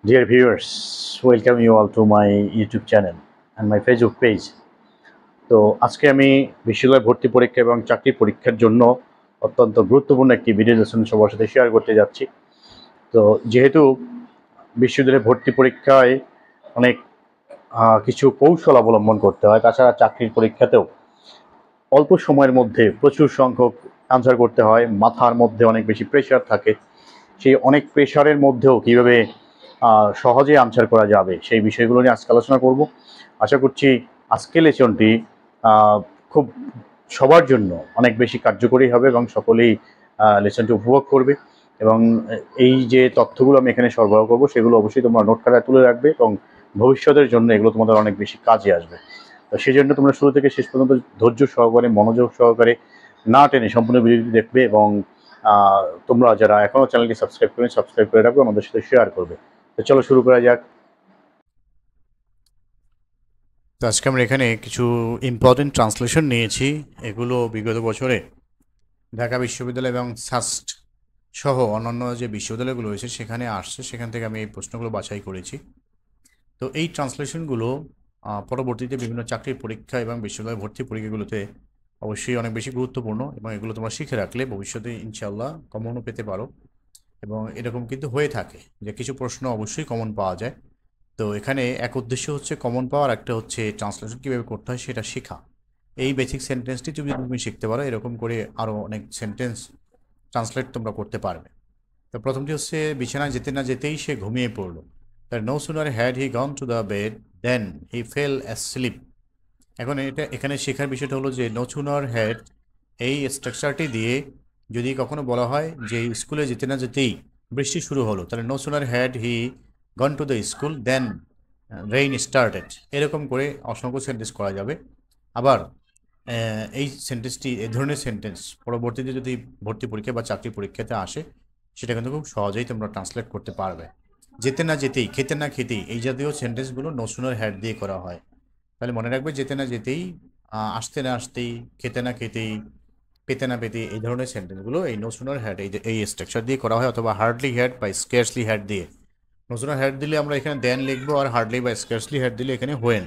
Dear viewers, welcome you all to my YouTube channel and my Facebook page. তো আজকে আমি বিশ্ববিদ্যালয় ভর্তি পরীক্ষা এবং চাকরি পরীক্ষার জন্য অত্যন্ত গুরুত্বপূর্ণ একটি ভিডিও লেসন সবার সাথে শেয়ার করতে যাচ্ছি। তো যেহেতু বিশ্ববিদ্যালয় ভর্তি পরীক্ষায় অনেক কিছু কৌশল অবলম্বন করতে হয়, তাছাড়া চাকরির পরীক্ষাতেও অল্প সময়ের মধ্যে প্রচুর সংখ্যক আনসার করতে হয়, মাথার মধ্যে অনেক বেশি প্রেশার থাকে। সেই অনেক প্রেশারের মধ্যেও কীভাবে সহজে আনসার করা যাবে সেই বিষয়গুলো নিয়ে আজকে আলোচনা করব। আশা করছি আজকের লেসনটি খুব সবার জন্য অনেক বেশি কার্যকরী হবে এবং সকলেই লেসনটি উপভোগ করবে। এবং এই যে তথ্যগুলো আমি এখানে সরবরাহ করব সেগুলো অবশ্যই তোমরা নোট খাতায় তুলে রাখবে এবং ভবিষ্যতের জন্য এগুলো তোমাদের অনেক বেশি কাজে আসবে। তো সেই জন্য তোমরা শুরু থেকে শেষ পর্যন্ত ধৈর্য সহকারে, মনোযোগ সহকারে, না টেনে সম্পূর্ণ ভিডিওটি দেখবে এবং তোমরা যারা এখনও চ্যানেলটি সাবস্ক্রাইব করে রাখবে, আমাদের সাথে শেয়ার করবে। তো চলো শুরু করা যাক। তো আজকে আমরা এখানে কিছু ইম্পর্টেন্ট ট্রান্সলেশন নিয়েছি। এগুলো বিগত বছরে ঢাকা বিশ্ববিদ্যালয় এবং সাস্ট সহ অন্যান্য যে বিশ্ববিদ্যালয়গুলো রয়েছে সেখানে আসছে, সেখান থেকে আমি এই প্রশ্নগুলো বাছাই করেছি। তো এই ট্রান্সলেশনগুলো পরবর্তীতে বিভিন্ন চাকরির পরীক্ষা এবং বিশ্ববিদ্যালয় ভর্তি পরীক্ষাগুলোতে অবশ্যই অনেক বেশি গুরুত্বপূর্ণ এবং এগুলো তোমরা শিখে রাখলে ভবিষ্যতে ইনশাআল্লাহ কমনও পেতে পারো। এবং এরকম কিন্তু হয়ে থাকে যে কিছু প্রশ্ন অবশ্যই কমন পাওয়া যায়। তো এখানে এক উদ্দেশ্য হচ্ছে কমন পাওয়ার, একটা হচ্ছে ট্রান্সলেশন কীভাবে করতে হয় সেটা শেখা। এই বেসিক সেন্টেন্সটি তুমি শিখতে পারো, এরকম করে আরও অনেক সেন্টেন্স ট্রান্সলেট তোমরা করতে পারবে। তো প্রথমটি হচ্ছে, বিছানায় যেতে না যেতেই সে ঘুমিয়ে পড়লো। তার no sooner had he gone to the bed than he fell asleep. এখন এখানে শেখার বিষয়টা হলো যে নো সুনার হ্যাড এই স্ট্রাকচারটি দিয়ে যদি কখনো বলা হয় যে স্কুলে যেতে না যেতেই বৃষ্টি শুরু হলো, তাহলে no sooner had he gone to the school than rain started. এরকম করে অসংখ্য সেন্টেন্স করা যাবে। আবার এই সেন্টেন্সটি, এই ধরনের সেন্টেন্স পরবর্তীতে যদি ভর্তি পরীক্ষা বা চাকরি পরীক্ষাতে আসে, সেটা কিন্তু খুব সহজেই তোমরা ট্রান্সলেট করতে পারবে। যেতে না যেতেই, খেতে না খেতেই, এই জাতীয় সেন্টেন্সগুলো নো সুনার হ্যাড দিয়ে করা হয়। তাহলে মনে রাখবে, যেতে না যেতেই, আসতে না আসতেই, খেতে না খেতেই, পেতে না পেতে, এই ধরনের সেন্টেন্সগুলো এই নো সুনার হ্যাড এই স্ট্রাকচার দিয়ে করা হয়, অথবা হার্ডলি হ্যাড বা স্কেয়ার্সলি হ্যাড দিয়ে। নো সুনার হ্যাড দিলে আমরা এখানে দেন লিখবো, আর হার্ডলি বা স্কেয়ার্সলি হ্যাড দিলে এখানে হোয়েন।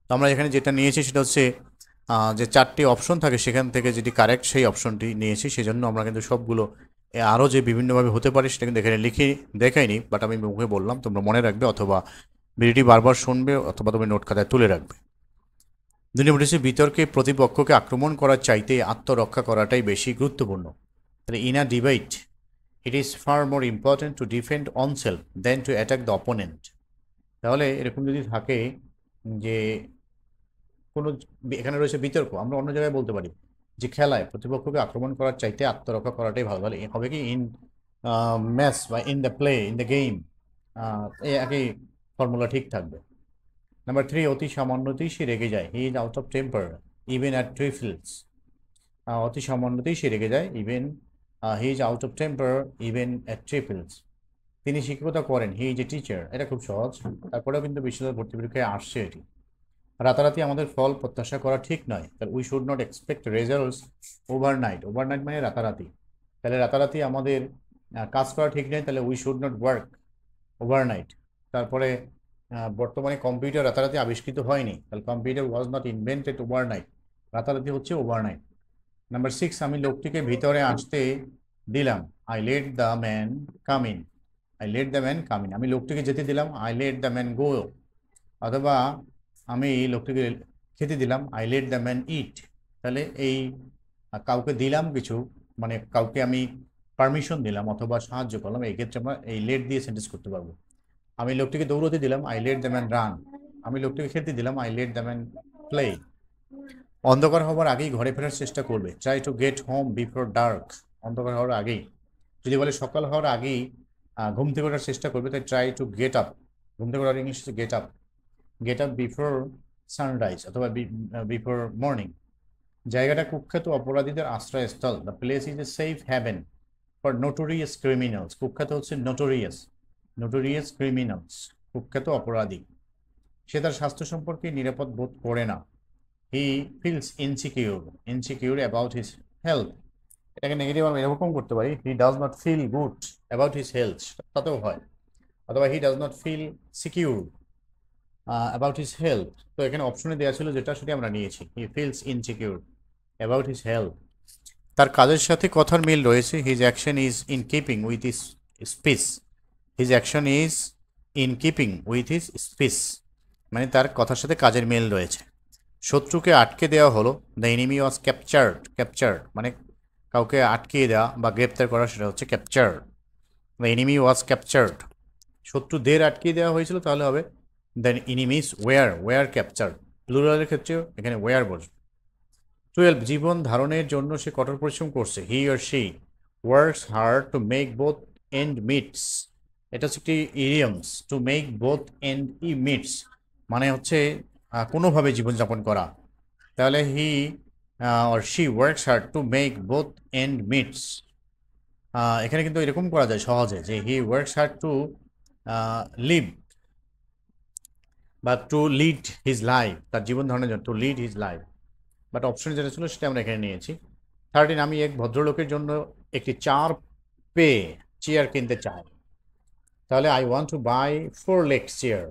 তো আমরা এখানে যেটা নিয়েছি সেটা হচ্ছে যে চারটি অপশন থাকে সেখান থেকে যেটি কারেক্ট সেই অপশনটি নিয়েছি। সেজন্য আমরা কিন্তু সবগুলো আরও যে বিভিন্নভাবে হতে পারে সেটা কিন্তু এখানে লিখে দেখাইনি, বাট আমি মুখে বললাম, তোমরা মনে রাখবে অথবা ভিডিওটি বারবার শুনবে অথবা তুমি নোট খাতায় তুলে রাখবে। 2 নম্বর হচ্ছে, বিতর্কে প্রতিপক্ষকে আক্রমণ করার চাইতে আত্মরক্ষা করাটাই বেশি গুরুত্বপূর্ণ। তাহলে in a debate it is far more important to defend oneself than to attack the opponent. তাহলে এরকম যদি থাকে যে কোনো, এখানে রয়েছে বিতর্ক, আমরা অন্য জায়গায় বলতে পারি যে খেলায় প্রতিপক্ষকে আক্রমণ করার চাইতে আত্মরক্ষা করাটাই ভালো। তাহলে হবে কি, ইন ম্যাচ বা in the play, in the game, এই একই ফর্মুলা ঠিক থাকবে। নাম্বার 3, অতি সামান্যতেই সে রেগে যায়। He is out of temper even at trifles. অতি সামান্যতেই সে রেগে যায়, even he is out of temper even at trifles. তিনি শিক্ষকতা করেন, হি ইজ এ টিচার। এটা খুব সহজ, তারপরেও কিন্তু বিশ্ববিদ্যালয় ভর্তি পরীক্ষায় আসছে এটি। রাতারাতি আমাদের ফল প্রত্যাশা করা ঠিক নয়, তাহলে we should not expect results overnight. Overnight মানে রাতারাতি, তাহলে রাতারাতি আমাদের কাজ করা ঠিক নয়, তাহলে we should not work overnight. তারপরে বর্তমানে কম্পিউটার রাতারাতি আবিষ্কৃত হয়নি, তাহলে computer was not invented overnight. রাতারাতি হচ্ছে ওভারনাইট। নাম্বার 6, আমি লোকটিকে ভিতরে আসতে দিলাম। I let the man come in. I let the man come in, আমি লোকটিকে যেতে দিলাম। I let the man go. অথবা আমি লোকটিকে খেতে দিলাম। I let the man eat. তাহলে এই কাউকে দিলাম কিছু, মানে কাউকে আমি পারমিশন দিলাম অথবা সাহায্য করলাম, এই ক্ষেত্রে আমরা এই লেট দিয়ে সেন্টেন্স করতে পারবো। আমি লোকটিকে দৌড়তে দিলাম। I let the man run. আমি লোকটিকে খেতে দিলাম। I let the man play. অন্ধকার হবার আগেই ঘরে ফেরার চেষ্টা করবে। Try to get home before dark. অন্ধকার হওয়ার আগেই, যদি বলে সকাল হওয়ার আগেই ঘুম থেকে ওঠার চেষ্টা করবে, তাই ট্রাই টু গেট আপ। ঘুম থেকে ওঠার ইংলিশ হচ্ছে get up. Get up before sunrise অথবা বিফোর মর্নিং। জায়গাটা কুখ্যাত অপরাধীদের আশ্রয়স্থল। The place is a safe haven for notorious criminals. কুখ্যাত হচ্ছে নোটোরিয়াস, নোটোরিয়াস ক্রিমিনালস, কুখ্যাত অপরাধী। সে তার স্বাস্থ্য সম্পর্কে নিরাপদ বোধ করে না। He feels insecure, insecure about his health. এটাকে নেগেটিভ আমরা এরকম করতে পারি, he does not feel good about his health, তাতেও হয়। অথবা he does not feel secure about his health. তো এখানে অপশনে দেওয়া ছিল যেটা সেটা আমরা নিয়েছি, he feels insecure about his health. তার কাজের সাথে কথার মিল রয়েছে, his action is in keeping with his speech. His action is in keeping with his speech, মানে তার কথার সাথে কাজের মিল রয়েছে। শত্রুকে আটকে দেওয়া হলো, দ্য এনিমি ওয়াজ ক্যাপচার্ড মানে কাউকে আটকিয়ে দেওয়া বা গ্রেপ্তার করা, সেটা হচ্ছে capture. The enemy was captured, শত্রুদের আটকিয়ে দেওয়া হয়েছিল, তাহলে হবে দ্য এনিমিস ওয়ার ক্যাপচার্ড। প্লুরালের ক্ষেত্রেও এখানে ওয়ার বসবে। 12, জীবন ধারণের জন্য সে কঠোর পরিশ্রম করছে, he or she works hard to make both end meets. এটা হচ্ছে একটি idioms, to make both end meets মানে হচ্ছে কোনোভাবে জীবনযাপন করা। তাহলে he or she works hard to make both end meets. এখানে কিন্তু এরকম করা যায় সহজে যে he works hard to live বা টু লিড হিজ লাইফ, তার জীবন ধারণের জন্য, to lead his life. But অপশনে যেটা ছিল সেটা আমরা এখানে নিয়েছি। 13, আমি এক ভদ্রলোকের জন্য একটি 4 পে চেয়ার কিনতে চাই। তাহলে I want to buy 4 legged chair,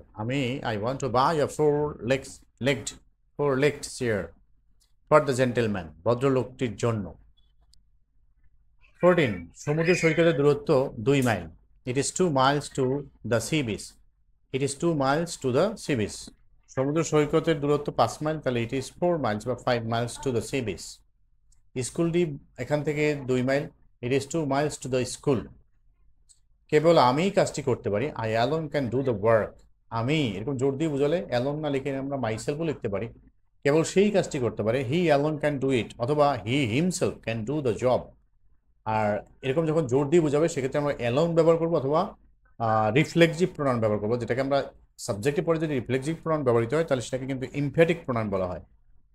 I want to buy a 4 legged chair for the gentleman, ভদ্রলোকটির জন্য। 14, সমুদ্র সৈকতের দূরত্ব 2 mile, it is 2 miles to the sea beach. সমুদ্র সৈকতের দূরত্ব 5 মাইল, তাহলে ইট ইজ 4 মাইলস বা 5 miles to the sea beach. স্কুলটি এখান থেকে 2 mile, it is 2 miles to the school. কেবল আমিই কাজটি করতে পারি, I alone can do the work. আমি এরকম জোর দিয়ে বুঝালে অ্যালোন না লিখে আমরা মাইসেলফও লিখতে পারি। কেবল সেই কাজটি করতে পারে, he alone can do it, অথবা he himself can do the job. আর এরকম যখন জোর দিয়ে বোঝাবে সেক্ষেত্রে আমরা অ্যালোন ব্যবহার করবো, অথবা রিফ্লেক্সিভ প্রোনাউন ব্যবহার করবো, যেটাকে আমরা সাবজেক্টের পরে যদি রিফ্লেক্সিভ প্রোনাউন ব্যবহৃত হয় তাহলে সেটাকে কিন্তু ইমফ্যাটিক প্রোনাউন বলা হয়।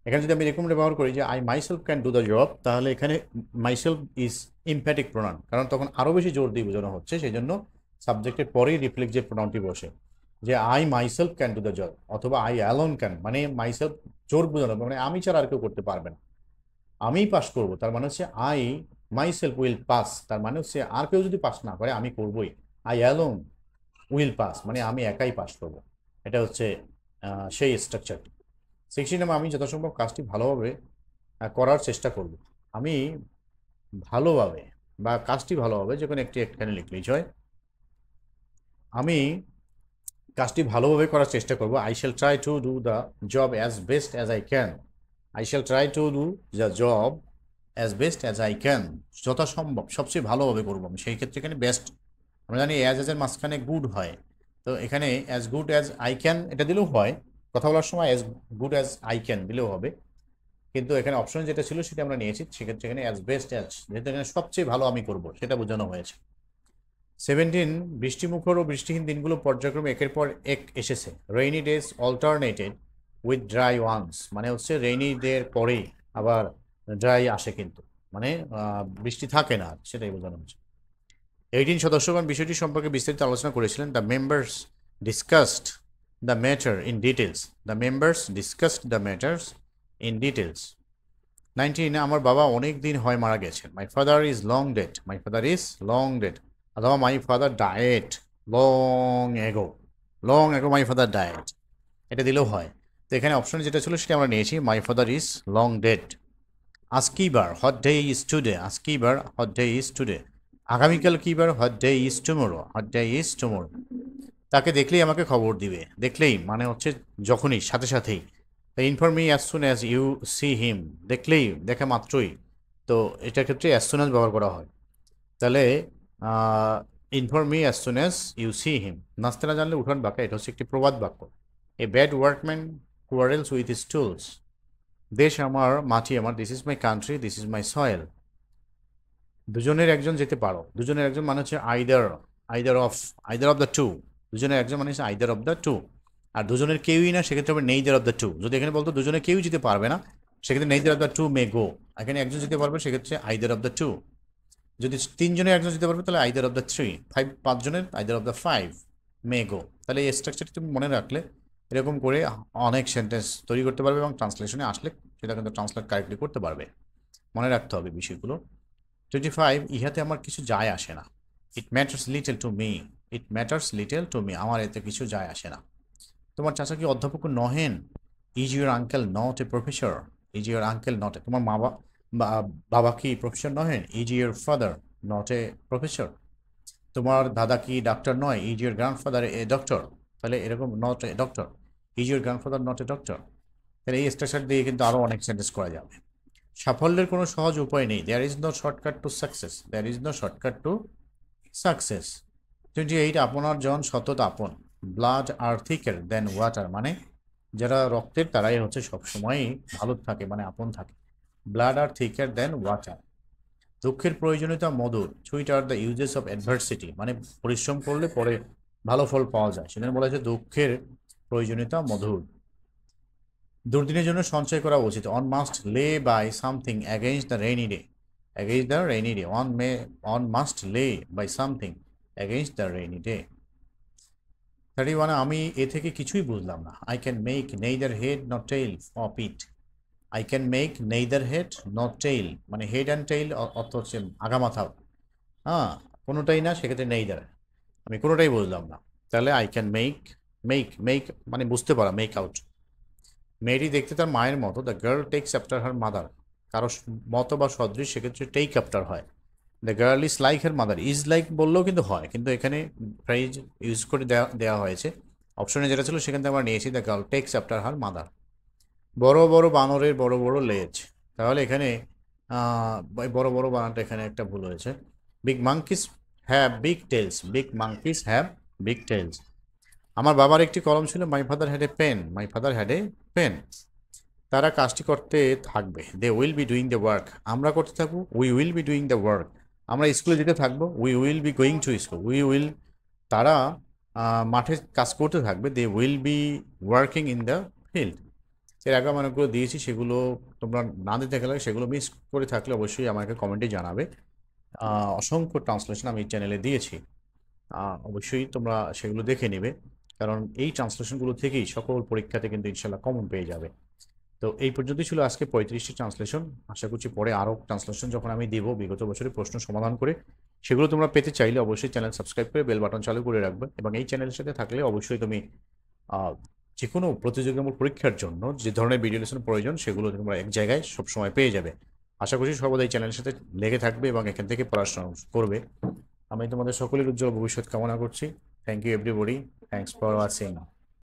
এখানে যদি আমি এরকম ব্যবহার করি যে I myself can do the job, তাহলে এখানে মাইসেলফ ইজ ইমফ্যাটিক প্রোনাউন, কারণ তখন আরও বেশি জোর দিয়ে বোঝানো হচ্ছে, সেই জন্য সাবজেক্টের পরেই রিফ্লেক্সিভ প্রোনাউনটি বসে, যে I myself can do the job, অথবা আই অ্যালোন ক্যান, মানে মাইসেলফ জোর বোঝানো, মানে আমি ছাড়া আর কেউ করতে পারবে না, আমিই পাস করবো, তার মানে হচ্ছে আই মাইসেলফ উইল পাস, তার মানে হচ্ছে আর কেউ যদি পাস না করে আমি করবোই। আই অ্যালোন উইল পাস মানে আমি একাই পাস করবো। এটা হচ্ছে সেই স্ট্রাকচারটি। 16, আমি যথাসম্ভব কাজটি ভালোভাবে করার চেষ্টা করব। আমি ভালোভাবে বা কাজটি ভালোভাবে যে কোনো একখানে লিখলেই হয়। আমি কাজটি ভালোভাবে করার চেষ্টা করব, I shall try to do the job as best as I can. I shall try to do the job as best as I can, যথাসম্ভব সবচেয়ে ভালোভাবে করবো আমি। সেই ক্ষেত্রে এখানে বেস্ট, আমরা জানি অ্যাজ এর মাঝখানে গুড হয়, তো এখানে as good as I can এটা দিলেও হয়, কথা বলার সময় as good as I can দিলেও হবে, কিন্তু এখানে অপশন যেটা ছিল সেটা আমরা নিয়েছি, সেক্ষেত্রে এখানে অ্যাজ বেস্ট অ্যাজ, যেহেতু এখানে সবচেয়ে ভালো আমি করব সেটা বোঝানো হয়েছে। 17, বৃষ্টিমুখর ও বৃষ্টিহীন দিনগুলো পর্যায়ক্রমে একের পর এক এসেছে, rainy days alternated with dry ones, মানে হচ্ছে রেইনি ডের পরেই আবার ড্রাই আসে, কিন্তু মানে বৃষ্টি থাকে না, সেটাই বোঝানো হচ্ছে। 18, সদস্যগণ বিষয়টি সম্পর্কে বিস্তারিত আলোচনা করেছিলেন, the members discussed the matter in details. 19, আমার বাবা অনেক দিন হয় মারা গেছেন, মাই ফাদার ইজ লং ডেড, অথবা my father died long ago my father died, এটা দিলেও হয়। তো এখানে অপশন যেটা ছিল সেটা আমরা নিয়েছি, my father is long dead. আজকিবার হোয়াট ডে ইজ টুডে, আগামীকাল কি বার, হোয়াট ডে ইজ টুমোরো, তাকে দেখলেই আমাকে খবর দিবে, দেখলেই মানে হচ্ছে যখনই, সাথে সাথেই। Inform me as soon as you see him, দেখলেই, দেখা মাত্রই, তো এটার ক্ষেত্রে অ্যাজ সুন অ্যাজ ব্যবহার করা হয়। তাহলে inform me as soon as you see him, নাচতে না জানলে উঠান বাঁকা, এটা হচ্ছে একটি প্রবাদ বাক্য। A bad workman quarrels with his tools, দেশ আমার মাটি আমার, this is my country, this is my soil. দুজনের একজন যেতে পারো, দুজনের একজন মানে হচ্ছে আইদার অফ দ্য টু, দুজনের একজন মানে হচ্ছে আইদার অফ দ্য টু। আর দুজনের কেউই না, সেক্ষেত্রে হবে নেইদার অফ দ্য টু। যদি এখানে বলতো দুজনে কেউই যেতে পারবে না, সেক্ষেত্রে নেইদার অফ দ্য টু মে গো। এখানে একজন যেতে পারবে, সেক্ষেত্রে আইদার অফ দ্য টু। যদি 3 জনের একজন যেতে পারবে, তাহলে আইদার অফ দ্য 3। 5 জনের আইদার অফ দ্য 5 মে গো। তাহলে এই স্ট্রাকচারটি তুমি মনে রাখলে এরকম করে অনেক সেন্টেন্স তৈরি করতে পারবে, এবং ট্রান্সলেশনে আসলে সেটা কিন্তু ট্রান্সলেট কারেক্টলি করতে পারবে। মনে রাখতে হবে বিষয়গুলো। 25, ইহাতে আমার কিছু যায় আসে না, ইট matters little to me, it matters little to me, আমার এতে কিছু যায় আসে না। তোমার চাচা কি অধ্যাপক নহেন? Is your uncle not a professor? Is your uncle not a, তোমার বাবা কি প্রফেসর নহেন? Is your father not a professor? তোমার দাদা কি ডাক্তার নয়? Is your grandfather a doctor? তাহলে এরকম not a doctor, is your grandfather not a doctor. তাহলে এই স্ট্রাকচার দিয়ে কিন্তু আরও অনেক সেন্টেন্স করা যাবে। সাফল্যের কোনো সহজ উপায় নেই, there is no shortcut to success, there is no shortcut to success. 28, আপনার জন সতত আপন, ব্লাড আর থিকার দেন ওয়াটার, মানে যারা রক্তের তারাই হচ্ছে সবসময়ই ভালো থাকে, মানে আপন থাকে। ব্লাড আর থিকার দেন ওয়াটার। দুঃখের প্রয়োজনীয়তা মধুর, sweet are the uses of adversity, মানে পরিশ্রম করলে পরে ভালো ফল পাওয়া যায়, সেখানে বলা হয়েছে দুঃখের প্রয়োজনীয়তা মধুর। দুর্দিনের জন্য সঞ্চয় করা উচিত, one must lay by something against the rainy day, against the rainy day, one must lay by something against the rainy day. 31, আমি এ থেকে কিছুই বুঝলাম না, I can make neither head nor tail of it, I can make neither head nor tail, মানে head and tail অর্থ হচ্ছে আগামাথা, হ্যাঁ কোনোটাই না, সেক্ষেত্রে নেইদার, আমি কোনোটাই বুঝলাম না। তাহলে আই ক্যান মেক, মেক মানে বুঝতে পারা, মেক আউট। মেয়েটি দেখতে তার মায়ের মতো, the girl takes after her mother, কারো মতো বা সদৃশ, সেক্ষেত্রে টেক আফটার হয়। The girl is like her mother, is like বললেও কিন্তু হয়, কিন্তু এখানে ফ্রেজ ইউজ করে দেওয়া হয়েছে, অপশনে যেটা ছিল সেখান থেকে আমরা নিয়েছি the girl takes after her mother. বড় বড় বানরের বড় বড় লেজ, তাহলে এখানে বড় বড় বানানটা এখানে একটা ভুল হয়েছে। Big monkeys have big tails, big monkeys have big tails. আমার বাবার একটি কলম ছিল, my father had a pen, my father had a pen. তারা কাজটি করতে থাকবে, they will be doing the work, আমরা করতে থাকবো, we will be doing the work. আমরা স্কুলে যেতে থাকবো, we will be going to school, we will. তারা মাঠে কাজ করতে থাকবে, they will be working in the field. এর আগে আমি অনেকগুলো দিয়েছি, সেগুলো তোমরা না দিতে গেলে, সেগুলো মিস করে থাকলে অবশ্যই আমাকে কমেন্টে জানাবে। অসংখ্য ট্রান্সলেশন আমি চ্যানেলে দিয়েছি, অবশ্যই তোমরা সেগুলো দেখে নেবে, কারণ এই ট্রান্সলেশনগুলো থেকেই সকল পরীক্ষাতে কিন্তু ইনশাল্লাহ কমন পেয়ে যাবে। তো এই পর্যন্তই ছিল আজকে 35টি ট্রান্সলেশন। আশা করছি পরে আরও ট্রান্সলেশন যখন আমি দিব বিগত বছরের প্রশ্ন সমাধান করে, সেগুলো তোমরা পেতে চাইলে অবশ্যই চ্যানেল সাবস্ক্রাইব করে বেল বাটন চালু করে রাখবে, এবং এই চ্যানেলের সাথে থাকলে অবশ্যই তুমি যে কোনো প্রতিযোগিতামূলক পরীক্ষার জন্য যে ধরনের ভিডিও লেসন প্রয়োজন সেগুলো তোমরা এক জায়গায় সবসময় পেয়ে যাবে। আশা করছি সর্বদা এই চ্যানেলের সাথে লেগে থাকবে এবং এখান থেকে পড়াশোনা করবে। আমি তোমাদের সকলের উজ্জ্বল ভবিষ্যৎ কামনা করছি। Thank you everybody, thanks for watching.